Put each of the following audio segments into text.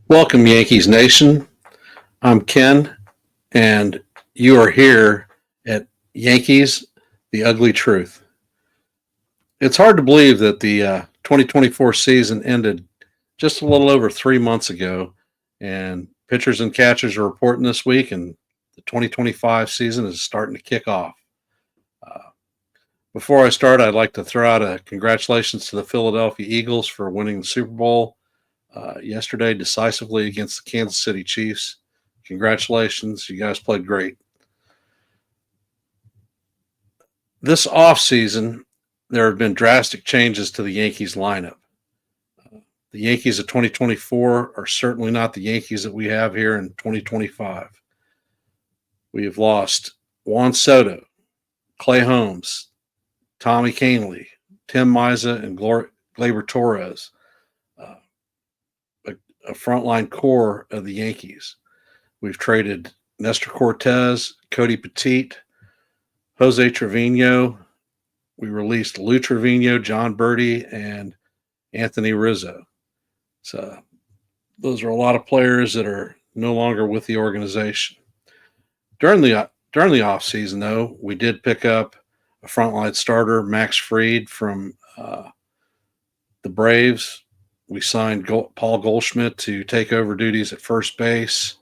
Welcome, Yankees Nation. I'm Ken, and you are here at Yankees, the Ugly Truth. It's hard to believe that the 2024 season ended just a little over 3 months ago, and pitchers and catchers are reporting this week, and the 2025 season is starting to kick off. Uh, Before I start, I'd like to throw out a congratulations to the Philadelphia Eagles for winning the Super Bowl yesterday decisively against the Kansas City Chiefs. Congratulations. You guys played great. This offseason, there have been drastic changes to the Yankees lineup. The Yankees of 2024 are certainly not the Yankees that we have here in 2025. We have lost Juan Soto, Clay Holmes, Tommy Kahnle, Tim Miza, and Gleyber Torres, uh, a frontline core of the Yankees. We've traded Nestor Cortez, Cody Petite, Jose Trevino. We released Lou Trevino, John Birdie, and Anthony Rizzo. So those are a lot of players that are no longer with the organization. During the off season, though, we did pick up a frontline starter, Max Fried from the Braves. We signed Paul Goldschmidt to take over duties at first base.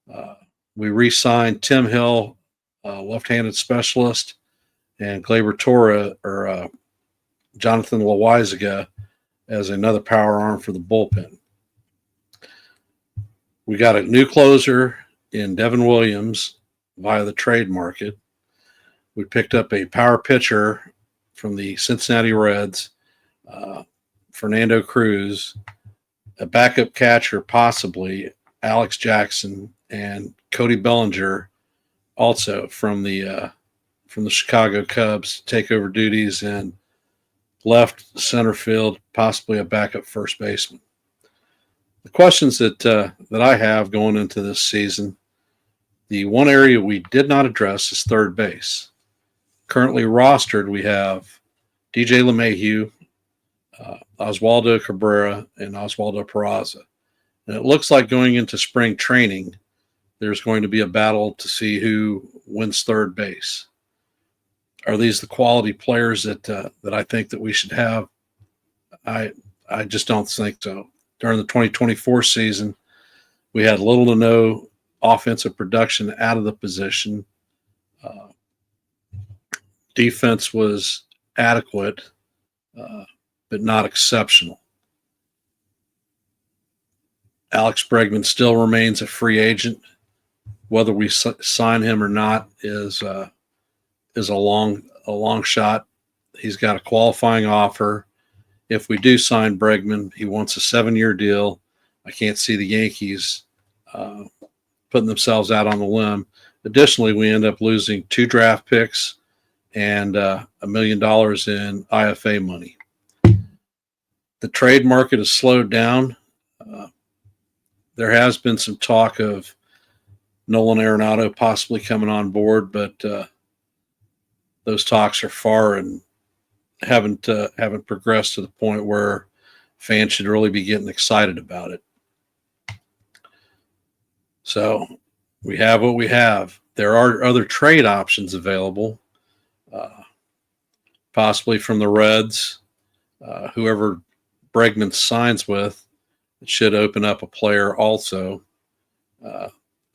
Uh, we re-signed Tim Hill, left-handed specialist, and Gleyber Torres or Jonathan Loizaga as another power arm for the bullpen. We got a new closer in Devin Williams via the trade market. We picked up a power pitcher from the Cincinnati Reds, Fernando Cruz, a backup catcher possibly, Alex Jackson, and Cody Bellinger, also from the Chicago Cubs, take over duties in left center field, possibly a backup first baseman. The questions that I have going into this season, the one area we did not address is third base. Currently rostered, we have DJ LeMahieu, Oswaldo Cabrera, and Oswaldo Peraza. And it looks like going into spring training, there's going to be a battle to see who wins third base. Are these the quality players that I think that we should have? I just don't think so. During the 2024 season, we had little to no offensive production out of the position. Defense was adequate, but not exceptional. Alex Bregman still remains a free agent. Whether we sign him or not is a long shot. He's got a qualifying offer. If we do sign Bregman, he wants a 7-year deal. I can't see the Yankees putting themselves out on the limb. Additionally, we end up losing 2 draft picks and $1 million in IFA money. The trade market has slowed down. There has been some talk of Nolan Arenado possibly coming on board, but those talks are far and haven't progressed to the point where fans should really be getting excited about it. So we have what we have. There are other trade options available, possibly from the Reds. Whoever Bregman signs with, it should open up a player also,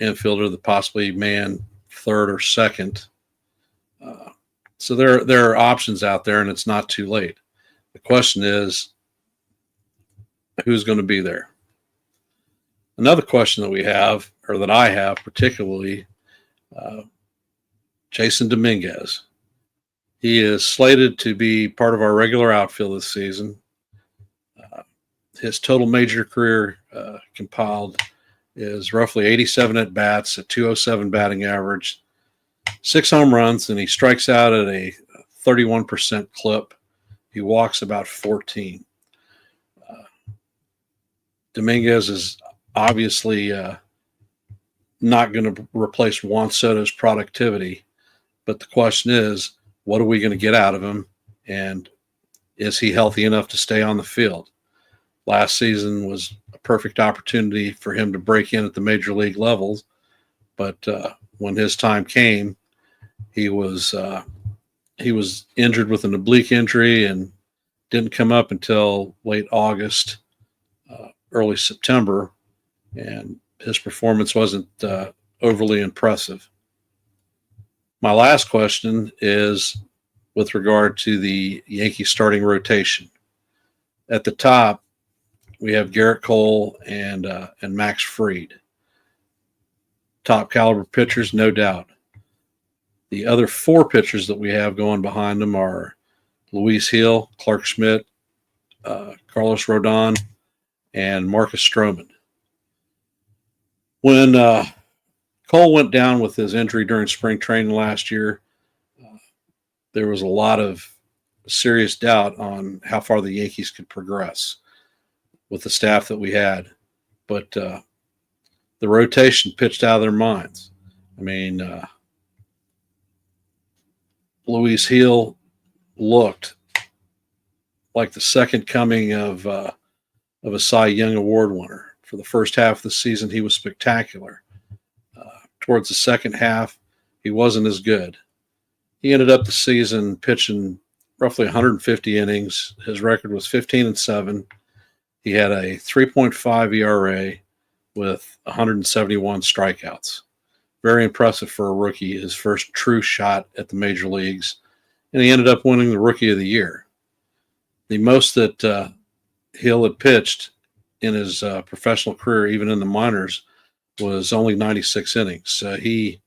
infielder that possibly man third or second. So there are options out there, and it's not too late. The question is, who's going to be there? Another question that we have, or that I have particularly, Jason Dominguez. He is slated to be part of our regular outfield this season. His total major career compiled is roughly 87 at-bats, a 207 batting average, 6 home runs, and he strikes out at a 31% clip. He walks about 14. Dominguez is obviously not going to replace Juan Soto's productivity, but the question is, what are we going to get out of him, and is he healthy enough to stay on the field? Last season was a perfect opportunity for him to break in at the major league levels, but when his time came, he was he was injured with an oblique injury and didn't come up until late August, early September, and his performance wasn't overly impressive. My last question is with regard to the Yankee starting rotation. At the top, we have Garrett Cole and Max Fried. Top caliber pitchers, no doubt. The other four pitchers that we have going behind them are Luis Hill, Clark Schmidt, Carlos Rodon, and Marcus Stroman. When Cole went down with his injury during spring training last year, there was a lot of serious doubt on how far the Yankees could progress with the staff that we had. But the rotation pitched out of their minds. I mean, Luis Hill looked like the second coming of a Cy Young Award winner. For the first half of the season, he was spectacular. Towards the second half, he wasn't as good. He ended up the season pitching roughly 150 innings. His record was 15-7. He had a 3.5 ERA with 171 strikeouts. Very impressive for a rookie, his first true shot at the major leagues. And he ended up winning the Rookie of the Year. The most that Hill had pitched in his professional career, even in the minors, was only 96 innings. He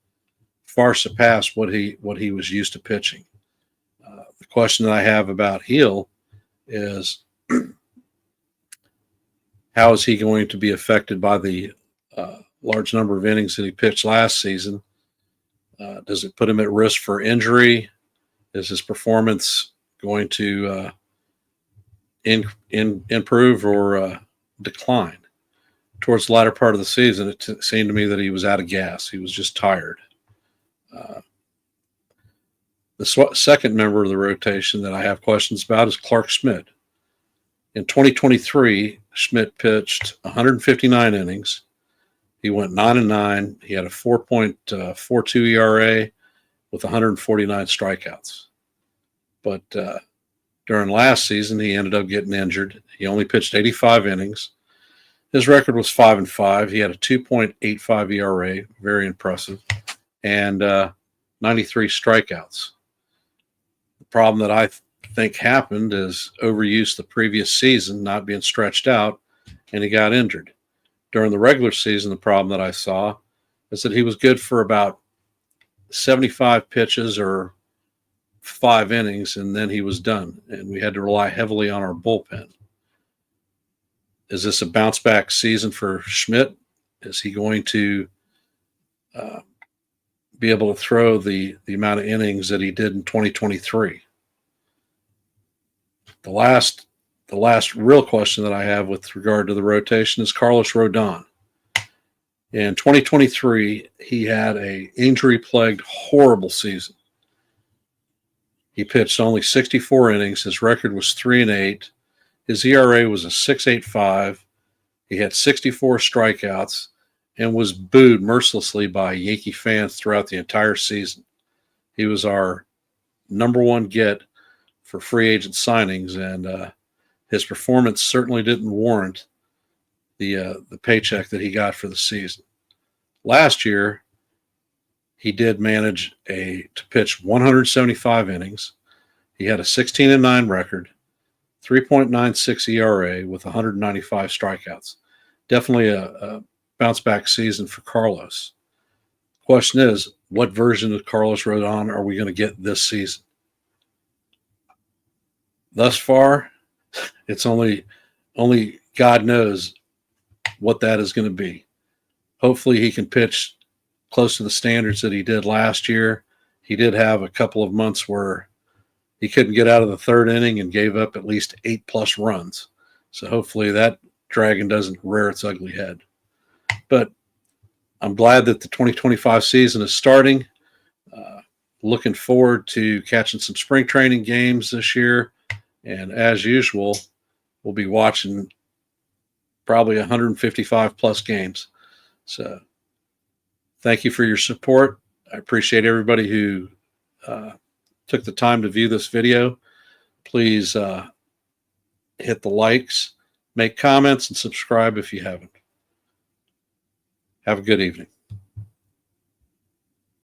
far surpassed what he was used to pitching. The question that I have about Hill is, how is he going to be affected by the large number of innings that he pitched last season? Does it put him at risk for injury? Is his performance going to improve or decline? Towards the latter part of the season, it seemed to me that he was out of gas. He was just tired. The second member of the rotation that I have questions about is Clark Schmidt. In 2023, Schmidt pitched 159 innings. He went 9-9. He had a 4.42 ERA with 149 strikeouts. But during last season, he ended up getting injured. He only pitched 85 innings. His record was 5-5. He had a 2.85 ERA, very impressive, and 93 strikeouts. The problem that I think happened is overuse the previous season, not being stretched out, and he got injured. During the regular season, the problem that I saw is that he was good for about 75 pitches or 5 innings, and then he was done, and we had to rely heavily on our bullpen. Is this a bounce back season for Schmidt? Is he going to be able to throw the amount of innings that he did in 2023? The last real question that I have with regard to the rotation is Carlos Rodon. In 2023, he had a injury-plagued, horrible season. He pitched only 64 innings. His record was 3-8. His ERA was a 6.85. He had 64 strikeouts and was booed mercilessly by Yankee fans throughout the entire season. He was our number one get for free agent signings, and his performance certainly didn't warrant the paycheck that he got for the season. Last year, he did manage to pitch 175 innings. He had a 16-9 record, 3.96 ERA with 195 strikeouts. Definitely a bounce back season for Carlos. Question is, what version of Carlos Rodon are we going to get this season? Thus far, it's only God knows what that is going to be. Hopefully he can pitch close to the standards that he did last year. He did have a couple of months where he couldn't get out of the third inning and gave up at least 8+ runs. So hopefully that dragon doesn't rear its ugly head. But I'm glad that the 2025 season is starting. Looking forward to catching some spring training games this year. And as usual, we'll be watching probably 155 plus games. So thank you for your support. I appreciate everybody who took the time to view this video. Please hit the likes, make comments, and subscribe if you haven't. Have a good evening.